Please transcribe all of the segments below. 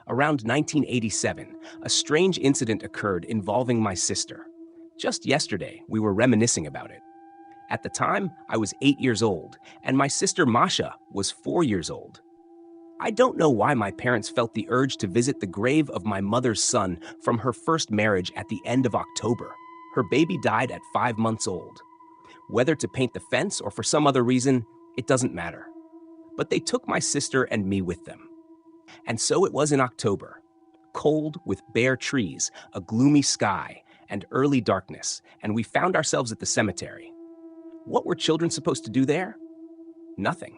Around 1987, a strange incident occurred involving my sister. Just yesterday, we were reminiscing about it. At the time, I was 8 years old, and my sister Masha was 4 years old. I don't know why my parents felt the urge to visit the grave of my mother's son from her first marriage at the end of October. Her baby died at 5 months old. Whether to paint the fence or for some other reason, it doesn't matter. But they took my sister and me with them. And so it was in October. Cold, with bare trees, a gloomy sky, and early darkness, and we found ourselves at the cemetery. What were children supposed to do there? Nothing.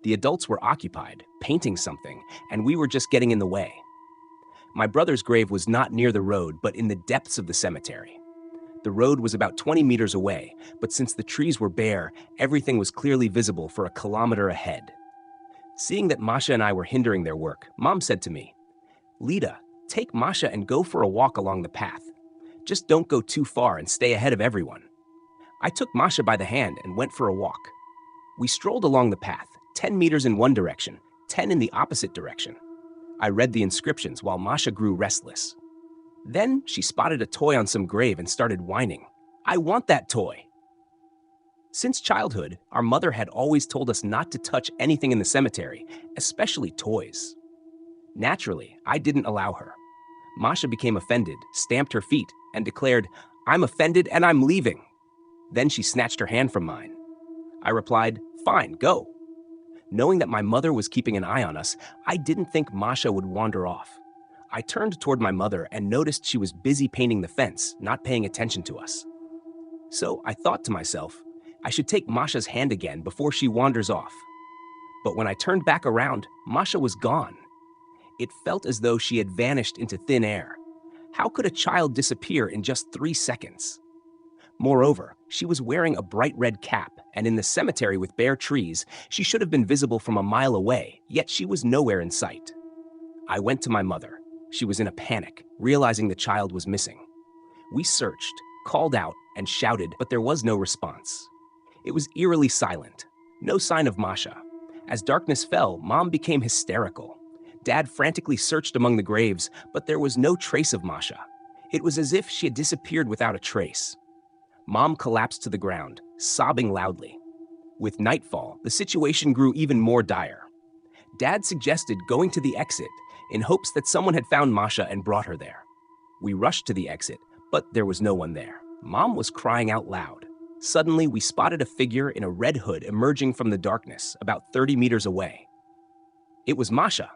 The adults were occupied, painting something, and we were just getting in the way. My brother's grave was not near the road, but in the depths of the cemetery. The road was about 20 meters away, but since the trees were bare, everything was clearly visible for a kilometer ahead. Seeing that Masha and I were hindering their work, Mom said to me, "Lita, take Masha and go for a walk along the path. Just don't go too far and stay ahead of everyone." I took Masha by the hand and went for a walk. We strolled along the path, 10 meters in one direction, 10 in the opposite direction. I read the inscriptions while Masha grew restless. Then she spotted a toy on some grave and started whining. "I want that toy." Since childhood, our mother had always told us not to touch anything in the cemetery, especially toys. Naturally, I didn't allow her. Masha became offended, stamped her feet, and declared, "I'm offended and I'm leaving." Then she snatched her hand from mine. I replied, "Fine, go." Knowing that my mother was keeping an eye on us, I didn't think Masha would wander off. I turned toward my mother and noticed she was busy painting the fence, not paying attention to us. So I thought to myself, I should take Masha's hand again before she wanders off. But when I turned back around, Masha was gone. It felt as though she had vanished into thin air. How could a child disappear in just 3 seconds? Moreover, she was wearing a bright red cap, and in the cemetery with bare trees, she should have been visible from a mile away, yet she was nowhere in sight. I went to my mother. She was in a panic, realizing the child was missing. We searched, called out, and shouted, but there was no response. It was eerily silent. No sign of Masha. As darkness fell, Mom became hysterical. Dad frantically searched among the graves, but there was no trace of Masha. It was as if she had disappeared without a trace. Mom collapsed to the ground, sobbing loudly. With nightfall, the situation grew even more dire. Dad suggested going to the exit in hopes that someone had found Masha and brought her there. We rushed to the exit, but there was no one there. Mom was crying out loud. Suddenly, we spotted a figure in a red hood emerging from the darkness about 30 meters away. It was Masha.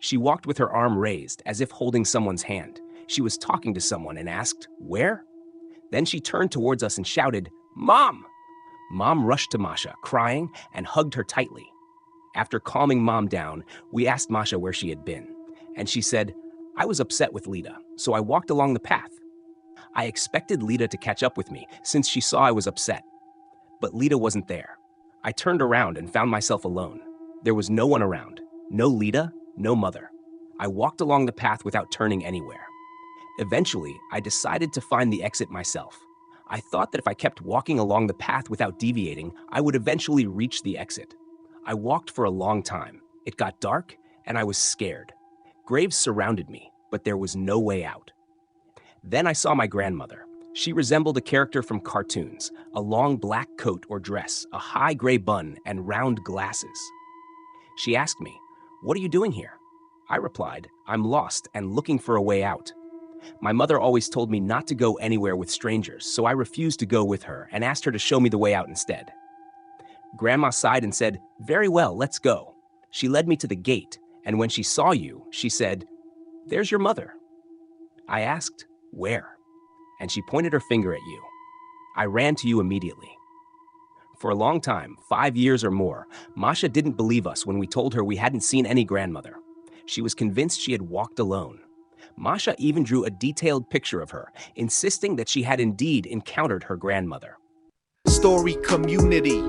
She walked with her arm raised, as if holding someone's hand. She was talking to someone and asked, "Where?" Then she turned towards us and shouted, "Mom!" Mom rushed to Masha, crying, and hugged her tightly. After calming Mom down, we asked Masha where she had been, and she said, "I was upset with Lita, so I walked along the path. I expected Lita to catch up with me since she saw I was upset. But Lita wasn't there. I turned around and found myself alone. There was no one around. No Lita, no mother. I walked along the path without turning anywhere. Eventually, I decided to find the exit myself. I thought that if I kept walking along the path without deviating, I would eventually reach the exit. I walked for a long time. It got dark, and I was scared. Graves surrounded me, but there was no way out. Then I saw my grandmother. She resembled a character from cartoons, a long black coat or dress, a high gray bun, and round glasses. She asked me, "What are you doing here?" I replied, "I'm lost and looking for a way out." My mother always told me not to go anywhere with strangers, so I refused to go with her and asked her to show me the way out instead. Grandma sighed and said, "Very well, let's go." She led me to the gate, and when she saw you, she said, "There's your mother." I asked, "Where?" And she pointed her finger at you. I ran to you immediately. For a long time, 5 years or more, Masha didn't believe us when we told her we hadn't seen any grandmother. She was convinced she had walked alone. Masha even drew a detailed picture of her, insisting that she had indeed encountered her grandmother. Story community.